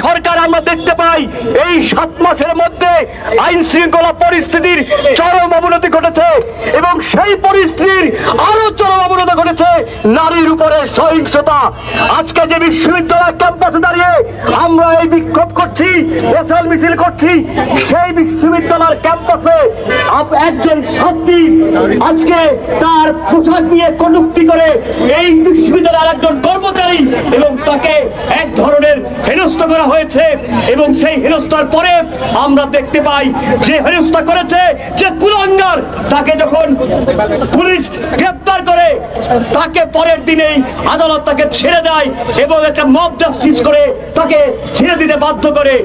সরকার আমরা দেখতে পাই এই 7 মাসের মধ্যে আইন শৃঙ্খলা পরিস্থিতির চরম অবনতি ঘটেছে এবং সেই পরিস্থিতির আরো চরম অবনতি ঘটেছে নারীর উপরে সহিংসতা। আজকে যে বিশ্ববিদ্যালয় ক্যাম্পাসে দাঁড়িয়ে আমরা এই বিক্ষোভ করছি, মশাল মিছিল করছি, সেই বিশ্ববিদ্যালয়ের ক্যাম্পাসে একজন ছাত্রী আজকে তার পোশাক নিয়ে কটূক্তি করে এই বিশ্ববিদ্যালয়ের একজন কর্মচারী এবং তাকে এক ধরনের হেনস্থা করা হয়েছে এবং সেই হেনস্থার পরে আমরা দেখতে পাই যে হেনস্থা করেছে যে কুলাঙ্গার তাকে যখন পুলিশ গ্রেফতার করে তাকে পরের দিনেই আদালত তাকে ছেড়ে দেয় এবং একটা মব জাস্টিস করে তাকে ছেড়ে দিতে বাধ্য করে।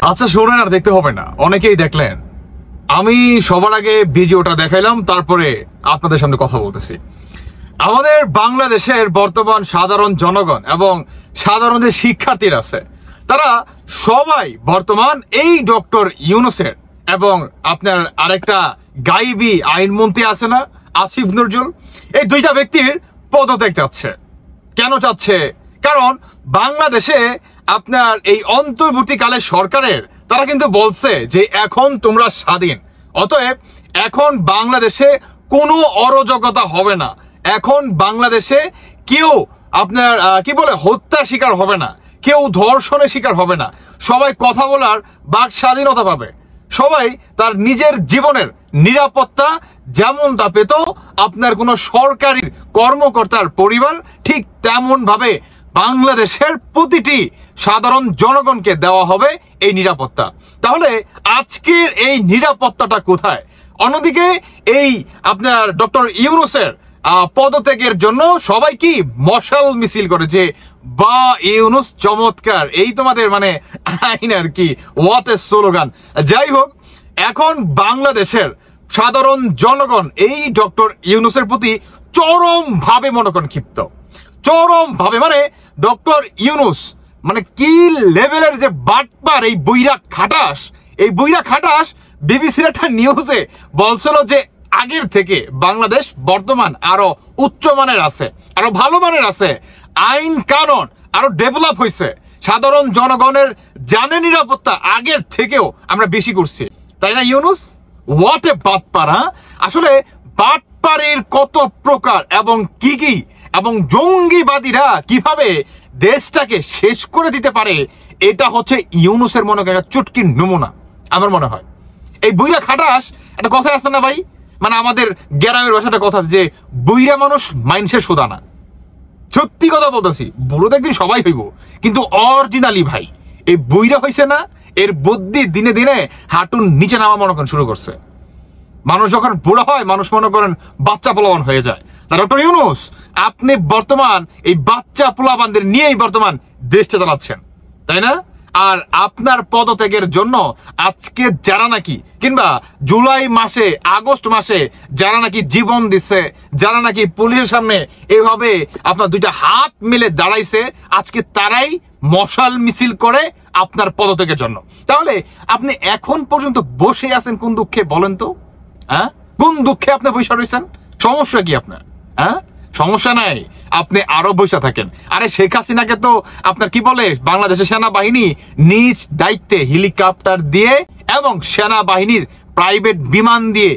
আচ্ছা শোনেন, আর দেখতে হবে না, অনেকেই দেখলেন। আমি সবার আগে ভিডিওটা দেখাইলাম, তারপরে আপনাদের সামনে কথা বলতেছি। আমাদের বাংলাদেশের বর্তমান সাধারণ জনগণ এবং সাধারণ যে শিক্ষার্থীরা আছে তারা সবাই বর্তমান এই ডক্টর ইউনূসের এবং আপনার আরেকটা গাইবি আইনমন্ত্রী আছে না আসিফ নজরুল, এই দুইটা ব্যক্তির পদত্যাগ চাচ্ছে। কেন চাচ্ছে? কারণ বাংলাদেশে আপনার এই অন্তর্বর্তীকালে সরকারের তারা কিন্তু বলছে যে এখন তোমরা স্বাধীন, অতএব এখন বাংলাদেশে কোনো অরাজকতা হবে না, এখন বাংলাদেশে কেউ আপনার কি বলে হত্যার শিকার হবে না, কেউ ধর্ষণের শিকার হবে না, সবাই কথা বলার বাক স্বাধীনতা পাবে, সবাই তার নিজের জীবনের নিরাপত্তা যেমনটা পেত আপনার কোনো সরকারি কর্মকর্তার পরিবার ঠিক তেমন ভাবে বাংলাদেশের প্রতিটি সাধারণ জনগণকে দেওয়া হবে এই নিরাপত্তা। তাহলে আজকের এই নিরাপত্তাটা কোথায়? অন্যদিকে এই আপনার ডক্টর ইউনূসের পদত্যাগের জন্য সবাই কি মশাল মিছিল করেছে, বা ইউনূস চমৎকার, এই তোমাদের মানে আইন আর কি, হোয়াট এ স্লোগান। যাই হোক, এখন বাংলাদেশের সাধারণ জনগণ এই ডক্টর ইউনূসের প্রতি চরম ভাবে মনে করেন ক্ষিপ্ত, চরম ভাবে। মানে ডক্টর ইউনূস মানে কি লেভেলের যে বাটপার এই বইরা খাটাস, এই বইরা খাটাস বিবিসির একটা নিউজে বলছিল যে আগের থেকে বাংলাদেশ বর্তমান আরো উচ্চ মানের আছে, আরো ভালো মানের আছে, আইন কানুন আরো ডেভেলপ হয়েছে, সাধারণ জনগণের জানে নিরাপত্তা আগের থেকেও আমরা বেশি করছি, তাই না ইউনূস? হোয়াট এ বাটপার! হ্যাঁ, আসলে বাটপারের কত প্রকার এবং কি কি এবং জঙ্গিবাদীরা কিভাবে দেশটাকে শেষ করে দিতে পারে, এটা হচ্ছে ইউনূসের মনে করেন চুটকির নমুনা আমার মনে হয়। এই বইরা খাটাস একটা কথা আছে না ভাই, মানে আমাদের গ্রামের ভাষাটা কথা আছে যে বইরা মানুষ মাইনসের সোদা না। সত্যি কথা বলতেছি, বুড়ো তো একদিন সবাই হইব, কিন্তু অরিজিনালি ভাই এই বইরা হইছে না, এর বুদ্ধি দিনে দিনে হাঁটুর নিচে নামা মনে করেন শুরু করছে। মানুষ যখন বুড়ো হয় মানুষ মনে করেন বাচ্চা পোলাবান হয়ে যায়। তা ডক্টর ইউনূস আপনি বর্তমান এই বাচ্চা পোলাবানদের নিয়েই বর্তমান দেশটা চালাচ্ছেন, তাই না? আর আপনার পদত্যাগের জন্য আজকে যারা নাকি কিংবা জুলাই মাসে আগস্ট মাসে যারা নাকি জীবন দিচ্ছে, যারা নাকি পুলিশের সামনে এভাবে আপনার দুইটা হাত মিলে দাঁড়াইছে, আজকে তারাই মশাল মিছিল করে আপনার পদত্যাগের জন্য। তাহলে আপনি এখন পর্যন্ত বসে আছেন কোন দুঃখে বলেন তো? হ্যাঁ, কোন দুঃখে আপনি বসে রয়েছেন? সমস্যা কি আপনার? হ্যাঁ, সমস্যা নাই, আপনি আরো বসে থাকেন। আরে শেখ হাসিনাকে তো আপনার কি বলে বাংলাদেশের সেনাবাহিনী নিজ দায়িত্বে হেলিকপ্টার দিয়ে এবং সেনাবাহিনীর প্রাইভেট বিমান দিয়ে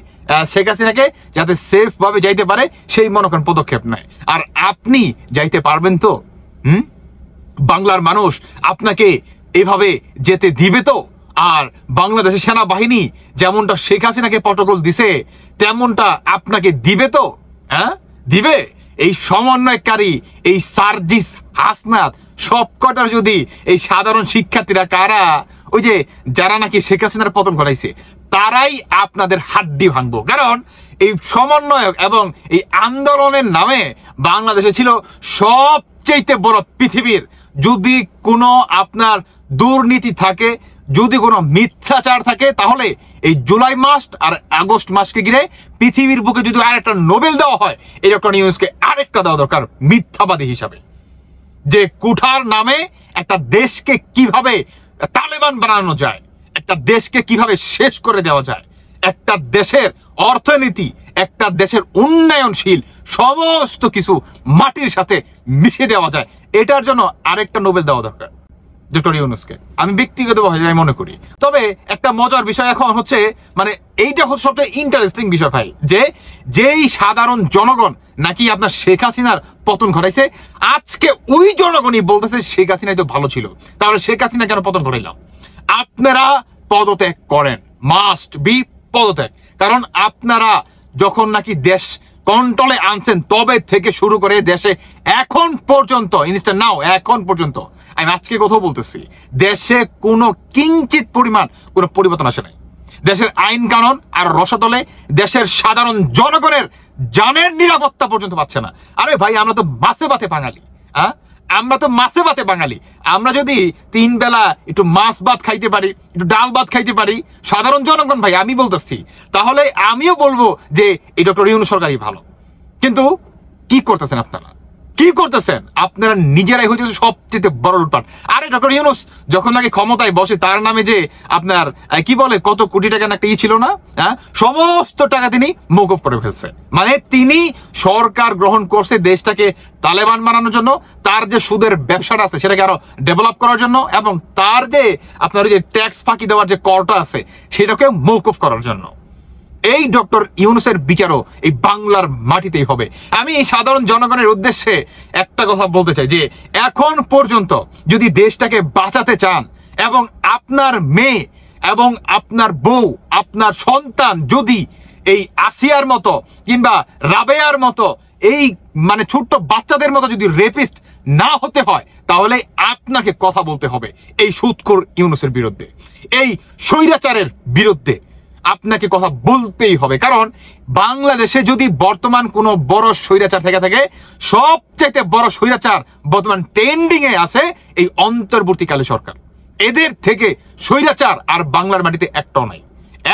শেখ হাসিনাকে যাতে সেফ ভাবে যাইতে পারে সেই মনে করেন পদক্ষেপ নেয়। আর আপনি যাইতে পারবেন তো? বাংলার মানুষ আপনাকে এভাবে যেতে দিবে তো? আর বাংলাদেশের সেনাবাহিনী যেমনটা শেখ হাসিনাকে প্রটোকল দিছে তেমনটা আপনাকে দিবে তো? হ্যাঁ, দিবে? এই সমন্বয়কারী এই সার্জিস হাসনাত সবকটার যদি এই সাধারণ শিক্ষার্থীরা কারা, ওই যে যারা নাকি শেখ হাসিনার পতন ঘটাইছে, তারাই আপনাদের হাড্ডি ভাঙবো। কারণ এই সমন্বয়ক এবং এই আন্দোলনের নামে বাংলাদেশে ছিল সব সবচেয়ে বড় পৃথিবীর যদি কোনো আপনার দুর্নীতি থাকে, যদি কোনো মিথ্যাচার থাকে, তাহলে এই জুলাই মাস আর আগস্ট মাসকে ঘিরে পৃথিবীর বুকে যদি আরেকটা নোবেল দেওয়া হয়, এই ডক্টর ইউনূসকে আরেকটা দেওয়া দরকার মিথ্যাবাদী হিসাবে। যে কুঠার নামে একটা দেশকে কিভাবে তালেবান বানানো যায়, একটা দেশকে কিভাবে শেষ করে দেওয়া যায়, একটা দেশের অর্থনীতি, একটা দেশের উন্নয়নশীল সমস্ত কিছু মাটির সাথে মিশে দেওয়া যায়, এটার জন্য আরেকটা নোবেল দেওয়া দরকার ডক্টর ইউনূসকে, আমি ব্যক্তিগতভাবে আমি মনে করি। তবে একটা মজার বিষয় এখন হচ্ছে, মানে এইটা হচ্ছে সবচেয়ে ইন্টারেস্টিং বিষয় ভাই, যে যেই সাধারণ জনগণ নাকি আপনার শেখ হাসিনার পতন ঘটাইছে, আজকে ওই জনগণই বলতেছে শেখ হাসিনাই তো ভালো ছিল, তাহলে শেখ হাসিনা কেন পতন ঘটাইলাম? আপনারা পদত্যাগ করেন, মাস্ট বি পদত্যাগ। কারণ আপনারা যখন নাকি দেশ কন্ট্রোলে আনছেন তবে থেকে শুরু করে দেশে এখন পর্যন্ত, ইনস্ট্যান্ট নাও এখন পর্যন্ত, আমি আজকে কথাও বলতেছি, দেশে কোনো কিঞ্চিত পরিমাণ কোনো পরিবর্তন আসে নাই। দেশের আইন কানুন আর রসাতলে দেশের সাধারণ জনগণের জানের নিরাপত্তা পর্যন্ত পাচ্ছে না। আরে ভাই, আমরা তো মাছে ভাতে বাঙালি, হ্যাঁ, আমরা তো মাছে ভাতে বাঙালি। আমরা যদি 3 বেলা একটু মাছ ভাত খাইতে পারি, একটু ডাল ভাত খাইতে পারি, সাধারণ জনগণ ভাই আমি বলতেছি, তাহলে আমিও বলবো যে এই ডক্টর ইউনূস সরকারই ভালো। কিন্তু কি করতেছেন আপনারা? কি করতেছেন আপনারা? নিজেরাই হইতে সবচেয়ে বড় লুটপাট। আরে ডক্টর ইউনূস যখন নাকি ক্ষমতায় বসে, তার নামে যে আপনার কি বলে কত কোটি টাকা একটা ছিল না, হ্যাঁ, সমস্ত টাকা তিনি মওকুফ করে ফেলছে। মানে তিনি সরকার গ্রহণ করছে দেশটাকে তালেবান বানানোর জন্য, তার যে সুদের ব্যবসাটা আছে সেটাকে আরো ডেভেলপ করার জন্য, এবং তার যে আপনার যে ট্যাক্স ফাঁকি দেওয়ার যে করটা আছে সেটাকে মওকুফ করার জন্য। এই ডক্টর ইউনূসের বিচারও এই বাংলার মাটিতেই হবে। আমি এই সাধারণ জনগণের উদ্দেশ্যে একটা কথা বলতে চাই, যে এখন পর্যন্ত যদি দেশটাকে বাঁচাতে চান, এবং আপনার মেয়ে এবং আপনার বউ, আপনার সন্তান যদি এই আসিয়ার মতো কিংবা রাবেয়ার মতো এই মানে ছোট্ট বাচ্চাদের মতো যদি রেপিস্ট না হতে হয়, তাহলে আপনাকে কথা বলতে হবে এই সুদখোর ইউনূসের বিরুদ্ধে, এই স্বৈরাচারের বিরুদ্ধে আপনাকে কথা বলতেই হবে। কারণ বাংলাদেশে যদি বর্তমান কোনো বড় স্বৈরাচার থেকে থাকে, সবচাইতে বড় স্বৈরাচার বর্তমান ট্রেন্ডিং এ আছে এই অন্তর্বর্তীকালীন সরকার। এদের থেকে স্বৈরাচার আর বাংলার মাটিতে একটাও নাই,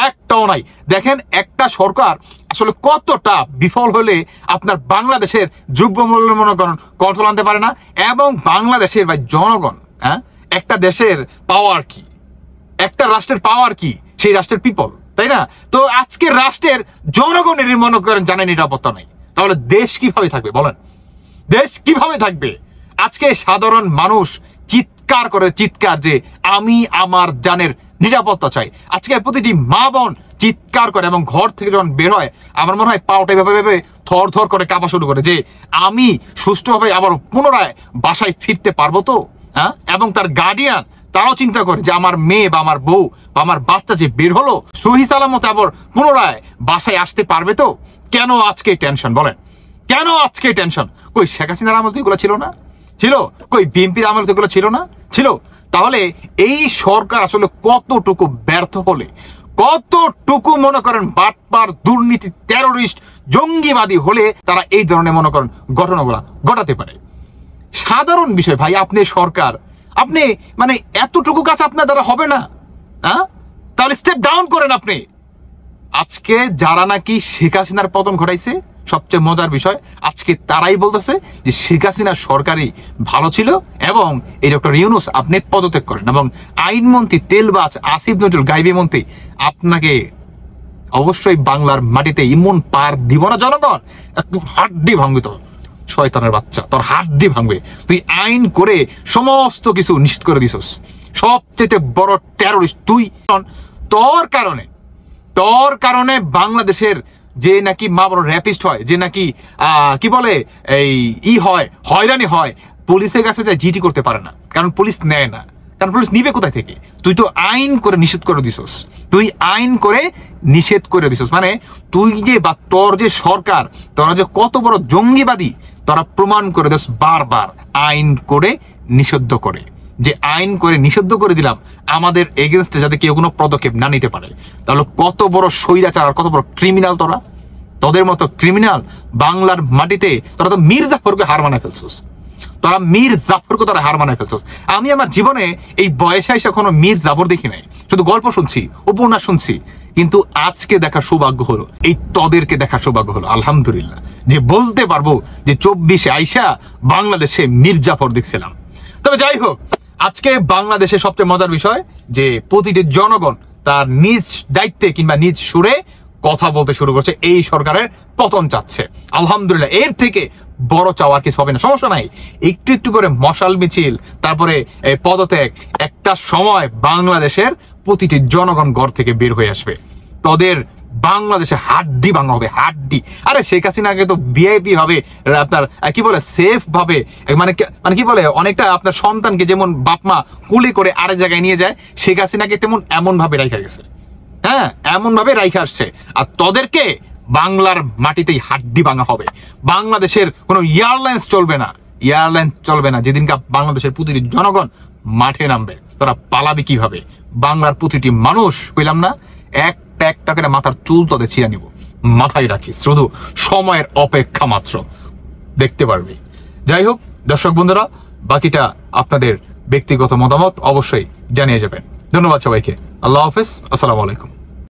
একটাও নাই। দেখেন একটা সরকার আসলে কতটা বিফল হলে আপনার বাংলাদেশের দ্রব্যমূল্য মনে করেন কন্ট্রোল আনতে পারে না, এবং বাংলাদেশের ভাই জনগণ, হ্যাঁ, একটা দেশের পাওয়ার কি, একটা রাষ্ট্রের পাওয়ার কি, সেই রাষ্ট্রের পিপল, তাই না? তো আজকে রাষ্ট্রের জনগণেরই মনে করেন জানে নিরাপত্তা নেই, তাহলে দেশ কিভাবে থাকবে বলেন? দেশ কিভাবে থাকবে? আজকে সাধারণ মানুষ চিৎকার করে, চিৎকার যে আমি আমার জানের নিরাপত্তা চাই। আজকে প্রতিটি মা বোন চিৎকার করে, এবং ঘর থেকে যখন বের হয় আমার মনে হয় পাওটা এভাবে থর থর করে কাঁপা শুরু করে, যে আমি সুষ্ঠুভাবে আবার পুনরায় বাসায় ফিরতে পারবো তো, হ্যাঁ? এবং তার গার্ডিয়ান তারাও চিন্তা করে যে আমার মেয়ে বা আমার বউ বা আমার বাচ্চা যে বের হলো সহি সালামত আবার পুনরায় বাসায় আসতে পারবে তো। কেন আজকে টেনশন বলেন? কেন আজকে টেনশন? কই শেখ হাসিনার আমল তো এগুলো ছিল না? ছিল? কই বিএনপির আমল তো এগুলো ছিল না? ছিল। তাহলে এই সরকার আসলে কতটুকু ব্যর্থ হলে, কতটুকু মনে করেন বাটপার, দুর্নীতি, টেরোরিস্ট, জঙ্গিবাদী হলে তারা এই ধরনের মনে করেন ঘটনাগুলা ঘটাতে পারে? সাধারণ বিষয় ভাই, আপনি সরকার, আপনি মানে এতটুকু কাজ আপনার দ্বারা হবে না, হ্যাঁ? তাহলে স্টেপ ডাউন করেন আপনি। আজকে যারা নাকি শেখ হাসিনার পতন ঘটাইছে, সবচেয়ে মজার বিষয় আজকে তারাই বলতেছে যে শেখ হাসিনার সরকারই ভালো ছিল, এবং এই ডক্টর ইউনূস আপনি পদত্যাগ করেন, এবং আইনমন্ত্রী তেলবাজ আসিফ নজরুল গাইবি মন্ত্রী আপনাকে অবশ্যই বাংলার মাটিতে ইমন পার দিব না জনগণ, একদম হাড্ডি ভাঙবে। তো শয়তানের বাচ্চা, তোর হাড্ডি ভাঙবে। তুই আইন করে সমস্ত কিছু নিষিদ্ধ করে দিছস, সবচেয়ে বড় টেরোরিস্ট তুই। তোর কারণে বাংলাদেশের যে নাকি মা বড় র্যাপিস্ট হয়, যে নাকি কি বলে এই হয় হয়রানি হয়, পুলিশের কাছে যায় জিডি করতে পারে না, কারণ পুলিশ নেয় না। কারণ পুলিশ নিবে কোথায় থেকে? তুই তো আইন করে নিষেধ করে দিছস, তুই আইন করে নিষেধ করে দিছস। মানে তুই যে বা তোর যে সরকার, তোরা যে কত বড় জঙ্গিবাদী, তোরা প্রমাণ করে দিস বারবার আইন করে নিষিদ্ধ করে, যে আইন করে নিষিদ্ধ করে দিলাম আমাদের এগেনস্টে যাতে কেউ কোনো পদক্ষেপ না নিতে পারে। তাহলে কত বড় স্বৈরাচার আর কত বড় ক্রিমিনাল তোরা। তোদের মতো ক্রিমিনাল বাংলার মাটিতে তোরা তো মীর জাফরকে হার মানায় ফেলছিস। তারা মীর জাফরকে তারা হার মানায় ফেলছস। আমি আমার জীবনে এই বয়সে এসে কোনো মীর জাফর দেখি নাই, শুধু গল্প শুনছি, উপন্যাস শুনছি, কিন্তু আজকে দেখা সৌভাগ্য হলো, এই তদেরকে দেখা সৌভাগ্য হলো আলহামদুলিল্লাহ, যে বলতে পারবো যে 24 আইসা বাংলাদেশে মীর জাফর দেখছিলাম। তবে যাই হোক, আজকে বাংলাদেশের সবচেয়ে মজার বিষয় যে প্রতিটি জনগণ তার নিজ দায়িত্বে কিংবা নিজ সুরে কথা বলতে শুরু করছে, এই সরকারের পতন চাচ্ছে। আলহামদুলিল্লাহ, এর থেকে বড় চাওয়ার কিছু হবে না, সমস্যা নাই। একটু একটু করে মশাল মিছিল, তারপরে পদত্যাগ, একটা সময় বাংলাদেশের প্রতিটি জনগণ ঘর থেকে বের হয়ে আসবে, তাদের বাংলাদেশে হাড্ডি ভাঙা হবে, হাড্ডি। আরে শেখ হাসিনাকে তো ভিআইপি ভাবে আপনার কি বলে সেফ ভাবে, মানে কি বলে অনেকটা আপনার সন্তানকে যেমন বাপমা কুলি করে আরেক জায়গায় নিয়ে যায়, শেখ হাসিনাকে তেমন এমন ভাবে রাইখা গেছে, হ্যাঁ এমন ভাবে রাইখা আসছে। আর তোদেরকে বাংলার মাটিতেই হাড্ডি ভাঙা হবে। বাংলাদেশের কোনো এয়ারলাইন্স চলবে না, এয়ারলাইন্স চলবে না যেদিনকে বাংলাদেশের প্রতিটি জনগণ মাঠে নামবে। তোরা পালাবি কিভাবে? বাংলার প্রতিটি মানুষ, কইলাম না, একটা একটা করে মাথার চুল তোদের ছিঁড়ে নিব। মাথায় রাখিস, শুধু সময়ের অপেক্ষা মাত্র, দেখতে পারবি। যাই হোক দর্শক বন্ধুরা, বাকিটা আপনাদের ব্যক্তিগত মতামত অবশ্যই জানিয়ে যাবেন। ধন্যবাদ সবাইকে। আল্লাহ হাফেজ, আসসালামু আলাইকুম।